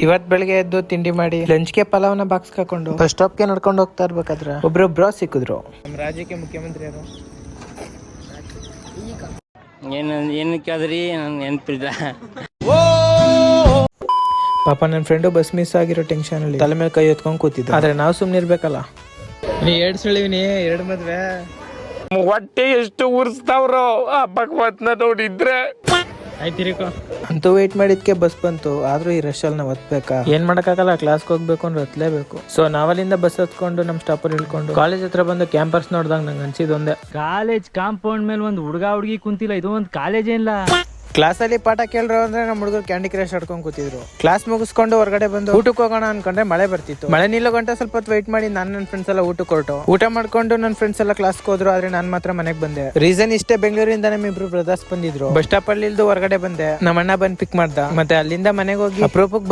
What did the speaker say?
ಇವತ್ ಬೆಳಿಗ್ಗೆ ಎದ್ದು ತಿಂಡಿ ಮಾಡಿ ಲಂಚ್ಗೆ ಪಲಾವ್ನ ಬಾಕ್ಸ್ ಹಾಕೊಂಡು ಬಸ್ ಸ್ಟಾಪ್ಗೆ ನಡ್ಕೊಂಡು ಹೋಗ್ತಾ ಇರ್ಬೇಕಾದ್ರೆ ಒಬ್ರು ಬ್ರೋ ಸಿಕ್ಕಿದ್ರು. ನಮ್ಮ ರಾಜ್ಯಕ್ಕೆ ಮುಖ್ಯಮಂತ್ರಿ ಯಾರು? ಏನು ಕೇಳಿದ್ರಿ? ನೆನಪಿಲ್ಲ. ಪಾಪ ನನ್ನ ಫ್ರೆಂಡು ಬಸ್ ಮಿಸ್ ಆಗಿರೋ ಟೆನ್ಷನ್ ಅಲ್ಲಿ ತಲೆ ಮೇಲೆ ಕೈ ಎತ್ಕೊಂಡ್ ಕೂತಿದ್ದ. ಆದ್ರೆ ನಾವು ಸುಮ್ನೆ ಇರ್ಬೇಕಲ್ಲ. ನೀ 2 ಸುಳಿವಿನಿ 2 ಮದ್ವೆ ಹೊಟ್ಟೆ ಎಷ್ಟು ಉರ್ಸ್ತಾವ್ರೋ ಆ ಭಗವತ್ನ ನೋಡಿದ್ರೆ. ಅಂತೂ ವೇಟ್ ಮಾಡಿದ್ಕೆ ಬಸ್ ಬಂತು. ಆದ್ರೂ ಈ ರಶ್ ಅಲ್ಲಿ ನಾವ್ ಹತ್ಬೇಕಾ? ಏನ್ ಮಾಡಕ್ಕಾಗಲ್ಲ, ಕ್ಲಾಸ್ಗೆ ಹೋಗ್ಬೇಕು ಅಂದ್ರೆ ಹತ್ಲೇಬೇಕು. ಸೊ ನಾವಲ್ಲಿಂದ ಬಸ್ ಹತ್ಕೊಂಡು ನಮ್ ಸ್ಟಾಪ್ ಅಲ್ಲಿ ಇಳ್ಕೊಂಡು ಕಾಲೇಜ್ ಹತ್ರ ಬಂದು ಕ್ಯಾಂಪಸ್ ನೋಡ್ದಂಗ್ ನಂಗೆ ಅನ್ಸಿದ್ ಒಂದೇ, ಕಾಲೇಜ್ ಕಾಂಪೌಂಡ್ ಮೇಲೆ ಒಂದು ಹುಡುಗಿ ಕುಂತಿಲ್ಲ. ಇದು ಒಂದು ಕಾಲೇಜ್ ಏನಿಲ್ಲ. ಕ್ಲಾಸ್ ಅಲ್ಲಿ ಪಾಠ ಕೇಳ್ರು ಅಂದ್ರೆ ನಮ್ಮ ಹುಡುಗರು ಕ್ಯಾಂಡಿ ಕ್ರಶ್ ಆಡ್ಕೊಂಡ್ ಕೂತಿದ್ರು. ಕ್ಲಾಸ್ ಮುಗಿಸ್ಕೊಂಡು ಹೊರಗಡೆ ಬಂದು ಊಟಕ್ಕೆ ಹೋಗೋಣ ಅನ್ಕೊಂಡ್ರೆ ಮಳೆ ಬರ್ತಿತ್ತು. ಮಳೆ ನಿಲ್ಲೋ ಗಂಟೆ ಸ್ವಲ್ಪ ಹೊತ್ತು ವೆಯ್ಟ್ ಮಾಡಿ ನನ್ನ ಫ್ರೆಂಡ್ಸ್ ಎಲ್ಲ ಊಟಕ್ಕೆ ಹೊರಟು. ಊಟ ಮಾಡ್ಕೊಂಡು ನನ್ನ ಫ್ರೆಂಡ್ಸ್ ಎಲ್ಲ ಕ್ಲಾಸ್ಗೆ ಹೋದ್ರು. ಆದ್ರೆ ನಾನ್ ಮಾತ್ರ ಮನೆಗೆ ಬಂದೆ. ರೀಸನ್ ಇಷ್ಟೇ, ಬೆಂಗಳೂರಿಂದ ನಮ್ಮಿಬ್ರು ಬ್ರದರ್ಸ್ ಬಂದಿದ್ರು. ಬಸ್ ಸ್ಟಾಪ್ ಅಲ್ಲಿ ಇಲ್ದು ಹೊರಗಡೆ ಬಂದೆ. ನಮ್ಮ ಅಣ್ಣ ಬಂದ್ ಪಿಕ್ ಮಾಡ್ದ. ಮತ್ತೆ ಅಲ್ಲಿಂದ ಮನೆಗೆ ಹೋಗಿ ಅಪರೂಪಕ್ಕೆ